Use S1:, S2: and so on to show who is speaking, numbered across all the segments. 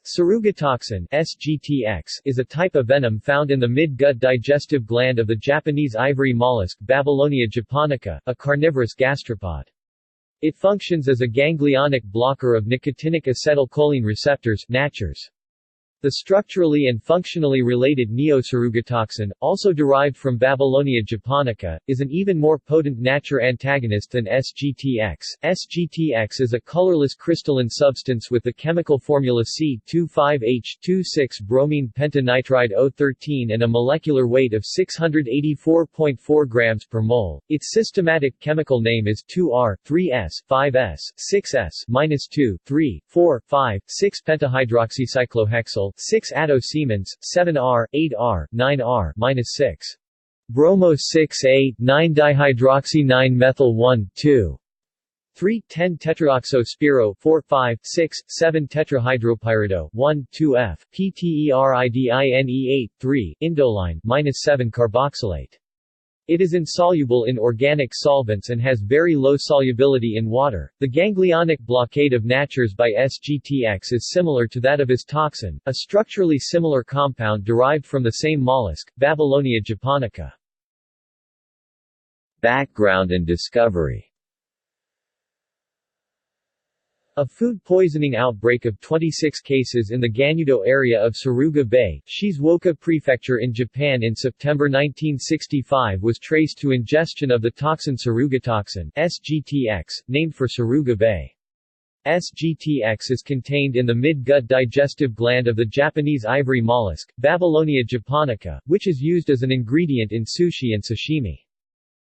S1: Surugatoxin (SGTX) is a type of venom found in the mid-gut digestive gland of the Japanese ivory mollusk Babylonia japonica, a carnivorous gastropod. It functions as a ganglionic blocker of nicotinic acetylcholine receptors (NACHRs). The structurally and functionally related neo-surugatoxin, also derived from Babylonia japonica, is an even more potent NACHR antagonist than SGTX. SGTX is a colorless crystalline substance with the chemical formula C25H26-bromine pentanitride O13 and a molecular weight of 684.4 grams per mole. Its systematic chemical name is 2R, 3S, 5S, 6S-2, 3, 4, 5, 6-pentahydroxycyclohexyl, 6-ato-Siemens, 7R, 8R, 9R-6. Bromo 6A, 9-dihydroxy-9-methyl-1,2. 3, 10-tetraoxo-spiro 4, 5, 6, 7-tetrahydropyrido 1, 2F, PTERIDINE 8, 3, indoline, -7 carboxylate. It is insoluble in organic solvents and has very low solubility in water. The ganglionic blockade of NACHRs by SGTX is similar to that of toxin, a structurally similar compound derived from the same mollusk, Babylonia japonica.
S2: Background and discovery.
S1: A food poisoning outbreak of 26 cases in the Ganyudo area of Suruga Bay, Shizuoka Prefecture in Japan in September 1965 was traced to ingestion of the toxin Surugatoxin (SGTX), named for Suruga Bay. SGTX is contained in the mid-gut digestive gland of the Japanese ivory mollusk, Babylonia japonica, which is used as an ingredient in sushi and sashimi.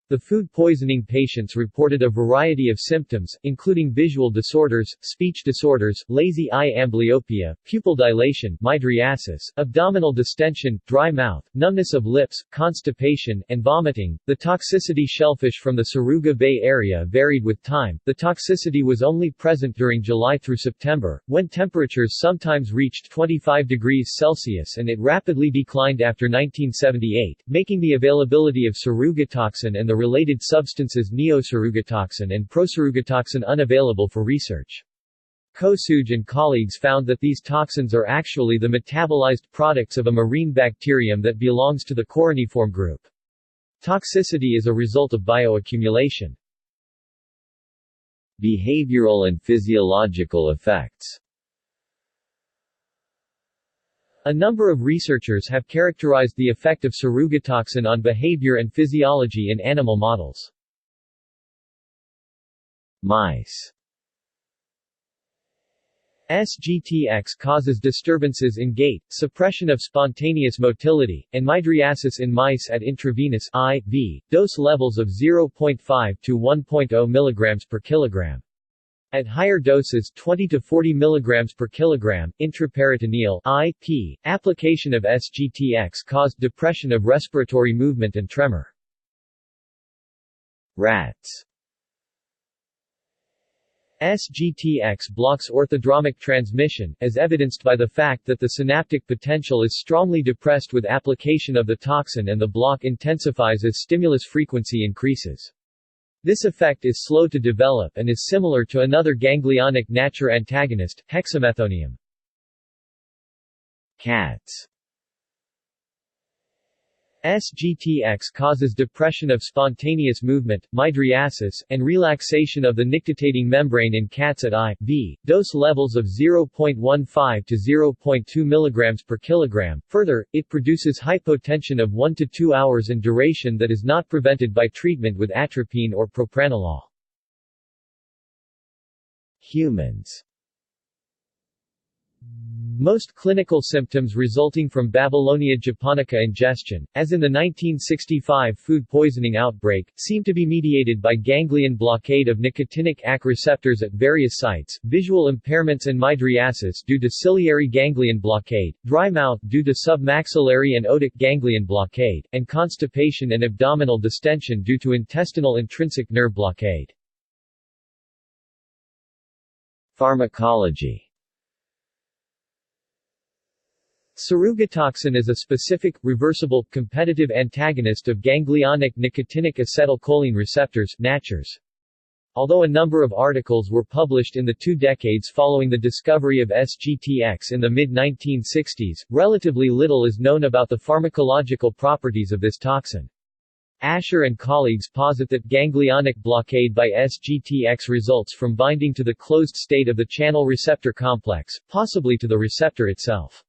S1: The food poisoning patients reported a variety of symptoms, including visual disorders, speech disorders, lazy eye amblyopia, pupil dilation, mydriasis, abdominal distension, dry mouth, numbness of lips, constipation, and vomiting. The toxicity shellfish from the Suruga Bay area varied with time. The toxicity was only present during July through September, when temperatures sometimes reached 25 degrees Celsius, and it rapidly declined after 1978, making the availability of surugatoxin and the related substances neo-surugatoxin and pro-surugatoxin unavailable for research. Kosuge and colleagues found that these toxins are actually the metabolized products of a marine bacterium that belongs to the coroniform group. Toxicity is a result of bioaccumulation.
S2: Behavioral and physiological effects.
S1: A number of researchers have characterized the effect of surugatoxin on behavior and physiology in animal models.
S2: Mice.
S1: SGTX causes disturbances in gait, suppression of spontaneous motility, and mydriasis in mice at intravenous (IV) dose levels of 0.5 to 1.0 mg per kilogram. At higher doses 20 to 40 mg per kilogram, intraperitoneal (IP), application of SGTX caused depression of respiratory movement and tremor.
S2: Rats.
S1: SGTX blocks orthodromic transmission, as evidenced by the fact that the synaptic potential is strongly depressed with application of the toxin and the block intensifies as stimulus frequency increases. This effect is slow to develop and is similar to another ganglionic NACHR antagonist, hexamethonium.
S2: Cats.
S1: SGTX causes depression of spontaneous movement, mydriasis, and relaxation of the nictitating membrane in cats at IV dose levels of 0.15 to 0.2 mg per kilogram. Further, it produces hypotension of 1 to 2 hours in duration that is not prevented by treatment with atropine or propranolol.
S2: Humans.
S1: Most clinical symptoms resulting from Babylonia japonica ingestion, as in the 1965 food poisoning outbreak, seem to be mediated by ganglion blockade of nicotinic AC receptors at various sites, visual impairments and mydriasis due to ciliary ganglion blockade, dry mouth due to submaxillary and otic ganglion blockade, and constipation and abdominal distension due to intestinal intrinsic nerve blockade.
S2: Pharmacology.
S1: Surugatoxin is a specific, reversible, competitive antagonist of ganglionic nicotinic acetylcholine receptors (NACHRs). Although a number of articles were published in the 2 decades following the discovery of SGTX in the mid-1960s, relatively little is known about the pharmacological properties of this toxin. Asher and colleagues posit that ganglionic blockade by SGTX results from binding to the closed state of the channel receptor complex, possibly to the receptor itself.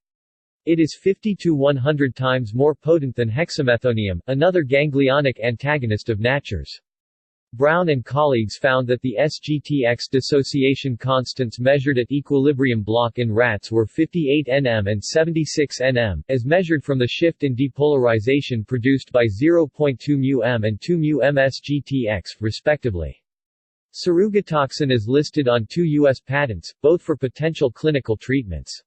S1: It is 50 to 100 times more potent than hexamethonium, another ganglionic antagonist of Natchez. Brown and colleagues found that the SGTX dissociation constants measured at equilibrium block in rats were 58 nm and 76 nm, as measured from the shift in depolarization produced by 0.2 μm and 2 μm SGTX, respectively. Surugatoxin is listed on 2 U.S. patents, both for potential clinical treatments.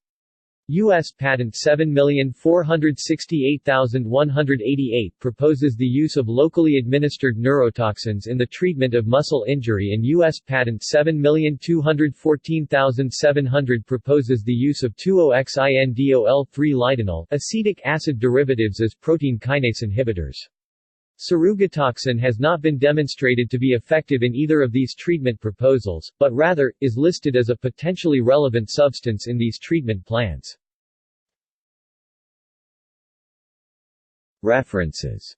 S1: U.S. Patent 7,468,188 proposes the use of locally administered neurotoxins in the treatment of muscle injury, and U.S. Patent 7,214,700 proposes the use of 2-oxindol-3-lidenol acetic acid derivatives as protein kinase inhibitors. Surugatoxin has not been demonstrated to be effective in either of these treatment proposals, but rather, is listed as a potentially relevant substance in these treatment plans.
S2: References